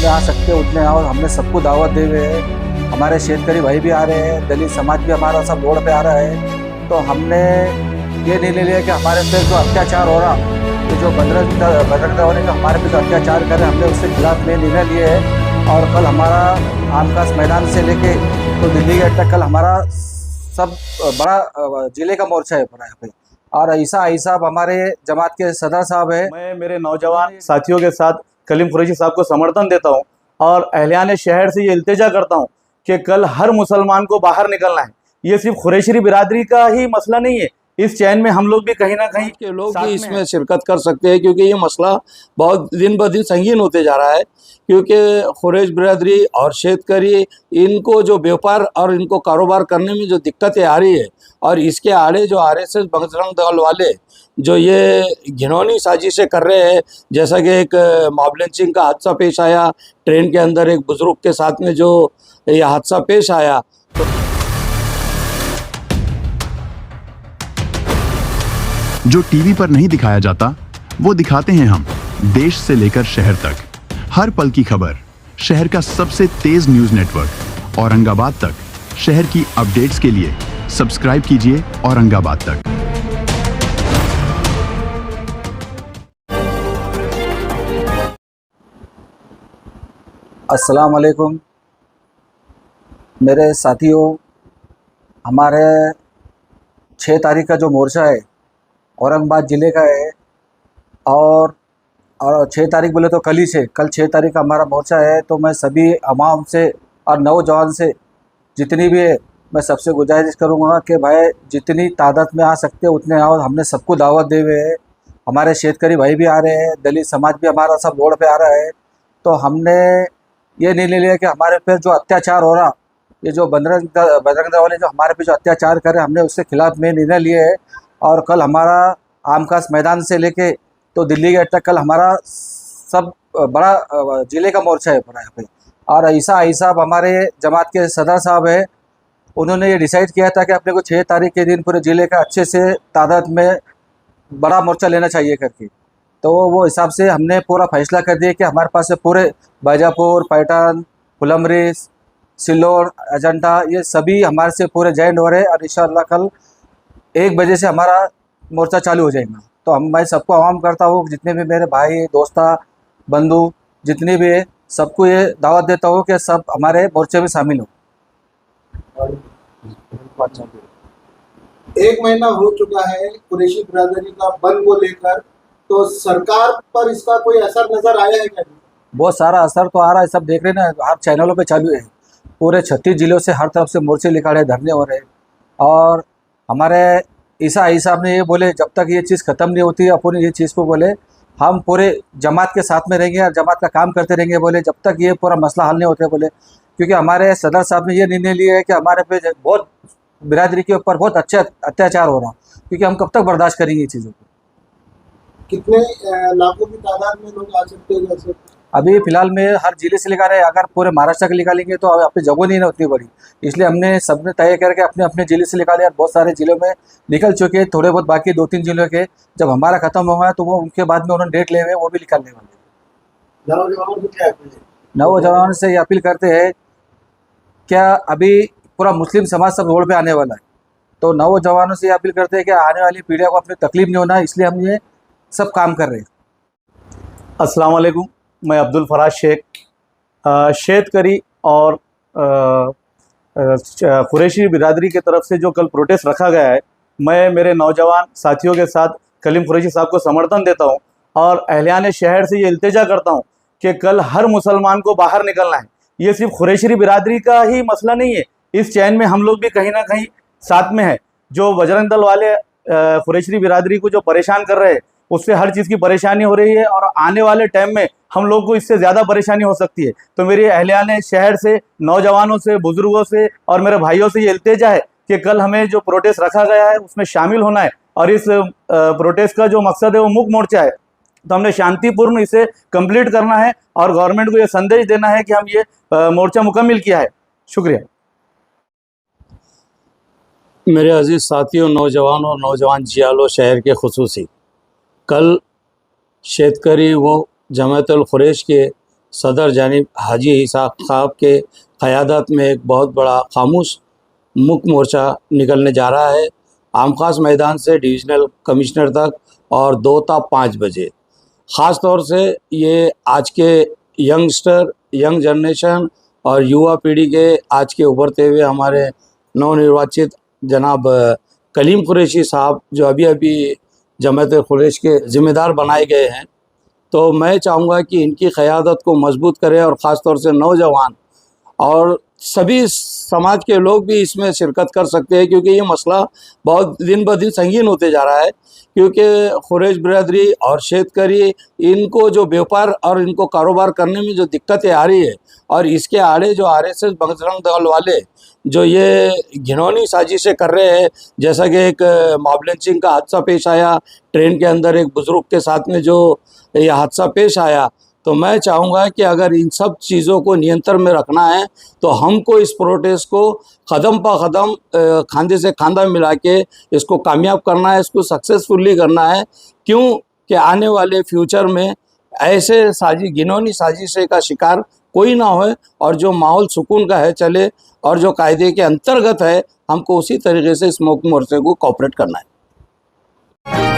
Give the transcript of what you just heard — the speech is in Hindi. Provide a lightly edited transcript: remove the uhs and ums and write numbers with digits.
जितने आ सकते उतने आओ, हमने सबको दावत दे हुए है। हमारे शेतकरी भाई भी आ रहे हैं, दलित समाज भी हमारा सब रोड पे आ रहा है। तो हमने ये निर्णय लिया कि हमारे पे जो अत्याचार हो रहा, तो जो बजरंग दल ने जो हमारे पे जो अत्याचार करे, हमने उसके खिलाफ में निर्णय लिए है। और कल हमारा आमखास मैदान से लेके तो दिल्ली गेट तक कल हमारा सब बड़ा जिले का मोर्चा है पूरा यहाँ पे। और ईसा साहब हमारे जमात के सदर साहब है। मैं मेरे नौजवान साथियों के साथ कलीम कुरैशी साहब को समर्थन देता हूं और अहलियान शहर से ये इल्तिजा करता हूं कि कल हर मुसलमान को बाहर निकलना है। ये सिर्फ कुरैशी बिरादरी का ही मसला नहीं है, इस चैन में हम लोग भी कहीं ना कहीं के लोग भी इसमें शिरकत कर सकते हैं, क्योंकि ये मसला बहुत दिन ब दिन संगीन होते जा रहा है। क्योंकि कुरैश बिरादरी और शेतकरी, इनको जो व्यापार और इनको कारोबार करने में जो दिक्कतें आ रही है, और इसके आड़े जो आरएसएस बजरंग दल वाले जो ये घिनौनी साजिशें कर रहे हैं, जैसा कि एक मॉब लिंचिंग का हादसा पेश आया, ट्रेन के अंदर एक बुजुर्ग के साथ में जो ये हादसा पेश आया, तो जो टीवी पर नहीं दिखाया जाता वो दिखाते हैं हम, देश से लेकर शहर तक। हर पल की खबर, शहर का सबसे तेज न्यूज नेटवर्क औरंगाबाद तक। शहर की अपडेट्स के लिए सब्सक्राइब कीजिए औरंगाबाद तक। अस्सलाम वालेकुम मेरे साथियों, हमारे 6 तारीख का जो मोर्चा है औरंगाबाद ज़िले का है। और 6 तारीख बोले तो कल ही से, कल 6 तारीख का हमारा मोर्चा है। तो मैं सभी अवाम से और नौजवान से जितनी भी है, मैं सबसे गुजारिश करूँगा कि भाई जितनी तादाद में आ सकते उतने आओ। हमने सबको दावत दे हुए है। हमारे शेतकरी भाई भी आ रहे हैं, दलित समाज भी हमारा सब रोड पे आ रहा है। तो हमने ये निर्णय लिया कि हमारे पे जो अत्याचार हो रहा, ये जो बजरंग दल वाले जो हमारे पे जो अत्याचार करे, हमने उसके खिलाफ में निर्णय लिए है। और कल हमारा आमखास मैदान से लेके तो दिल्ली गेट तक कल हमारा सब बड़ा जिले का मोर्चा है पूरा यहाँ पे। और ईसा साहब हमारे जमात के सदर साहब है, उन्होंने ये डिसाइड किया था कि अपने को 6 तारीख के दिन पूरे ज़िले का अच्छे से तादाद में बड़ा मोर्चा लेना चाहिए करके। तो वो हिसाब से हमने पूरा फैसला कर दिया कि हमारे पास से पूरे बीजापुर, पैठान, फुलमरीज, सिल्लोड, अजंता, ये सभी हमारे से पूरे जॉइंट हो रहे हैं। और इंशाअल्लाह कल 1 बजे से हमारा मोर्चा चालू हो जाएगा। तो मैं सबको आह्वान करता हूँ, जितने भी मेरे भाई, दोस्ता, बंधु जितने भी है, सबको ये दावत देता हूँ कि सब हमारे मोर्चे में शामिल हो। 1 महीना हो चुका है कुरैशी बिरादरी का बंद को लेकर, तो सरकार पर इसका कोई असर नजर आया है क्या? बहुत सारा असर तो आ रहा है, सब देख रहे हैं ना, हर चैनलों पे चालू है। पूरे 36 जिलों से हर तरफ से मोर्चे निकाले, धरने हो रहे हैं। और हमारे ईसा साहब ने ये बोले, जब तक ये चीज़ ख़त्म नहीं होती अपन ये चीज़ को बोले हम पूरे जमात के साथ में रहेंगे और जमात का काम करते रहेंगे बोले, जब तक ये पूरा मसला हल नहीं होता बोले। क्योंकि हमारे सदर साहब ने ये निर्णय लिया है कि हमारे पे बहुत बिरादरी के ऊपर बहुत अच्छा अत्याचार हो रहा, क्योंकि हम कब तक बर्दाश्त करेंगे ये चीज़ों को। कितने लाखों की तादाद में लोग आ सकते हैं? जैसे अभी फिलहाल में हर जिले से निकाले, अगर पूरे महाराष्ट्र के निकालेंगे तो अपनी जगह नहीं है उतनी बड़ी, इसलिए हमने सबने तय करके अपने अपने जिले से निकाले। और बहुत सारे जिलों में निकल चुके हैं, थोड़े बहुत बाकी 2-3 जिलों के जब हमारा खत्म होगा तो वो उनके बाद में उन्होंने डेट ले हुए, वो भी निकालने वाले। नौजवानों से ये अपील करते हैं, क्या अभी पूरा मुस्लिम समाज सब रोड पे आने वाला है, तो नौजवानों से ये अपील करते हैं कि आने वाली पीढ़ियों को अपनी तकलीफ नहीं होना, इसलिए हम ये सब काम कर रहे हैं। अस्सलाम वालेकुम, मैं अब्दुल फराज शेख, शेतकरी और कुरैशी बिरादरी की तरफ से जो कल प्रोटेस्ट रखा गया है, मैं मेरे नौजवान साथियों के साथ कलीम कुरैशी साहब को समर्थन देता हूं और अहलियान शहर से ये इल्तिजा करता हूं कि कल हर मुसलमान को बाहर निकलना है। ये सिर्फ कुरैशी बिरादरी का ही मसला नहीं है, इस चैन में हम लोग भी कहीं ना कहीं साथ में है। जो बजरंग दल वाले कुरैशी बिरादरी को जो परेशान कर रहे हैं, उससे हर चीज़ की परेशानी हो रही है और आने वाले टाइम में हम लोग को इससे ज़्यादा परेशानी हो सकती है। तो मेरी अहलियान शहर से, नौजवानों से, बुजुर्गों से और मेरे भाइयों से ये इल्तिजा है कि कल हमें जो प्रोटेस्ट रखा गया है उसमें शामिल होना है। और इस प्रोटेस्ट का जो मकसद है वो मुख्य मोर्चा है, तो हमने शांतिपूर्ण इसे कंप्लीट करना है और गवर्नमेंट को ये संदेश देना है कि हम ये मोर्चा मुकम्मल किया है। शुक्रिया। मेरे अजीज़ साथियों, नौजवान और नौजवान जियालो शहर के खुसूसी, कल शेतकरी वो जमात-उल-कुरैश के सदर जानिब हाजी इसाक साहब के क़यादत में एक बहुत बड़ा खामोश मुक्त मोर्चा निकलने जा रहा है आम खास मैदान से डिविज़नल कमिश्नर तक और 2 ता 5 बजे। ख़ास तौर से ये आज के यंग जनरेशन और युवा पीढ़ी के आज के उभरते हुए हमारे नवनिर्वाचित जनाब कलीम कुरैशी साहब जो अभी अभी जमात कुरैश के ज़िम्मेदार बनाए गए हैं, तो मैं चाहूँगा कि इनकी क़यादत को मजबूत करें और ख़ास तौर से नौजवान और सभी समाज के लोग भी इसमें शिरकत कर सकते हैं, क्योंकि ये मसला बहुत दिन ब दिन संगीन होते जा रहा है। क्योंकि कुरैश बिरादरी और शेतकरी इनको जो व्यापार और इनको कारोबार करने में जो दिक्कतें आ रही है, और इसके आड़े जो आरएसएस बजरंग दल वाले जो ये घिनौनी साजिशें कर रहे हैं, जैसा कि एक मॉब लिंचिंग का हादसा पेश आया, ट्रेन के अंदर एक बुज़ुर्ग के साथ में जो ये हादसा पेश आया, तो मैं चाहूँगा कि अगर इन सब चीज़ों को नियंत्रण में रखना है तो हमको इस प्रोटेस्ट को कदम पा कदम खांधे से खांधा मिला के इसको कामयाब करना है, इसको सक्सेसफुली करना है। क्यों कि आने वाले फ्यूचर में ऐसे घिनौनी साजिशें का शिकार कोई ना हो, और जो माहौल सुकून का है चले, और जो कायदे के अंतर्गत है हमको उसी तरीके से इस मुक्त मोर्चे को कोऑपरेट करना है।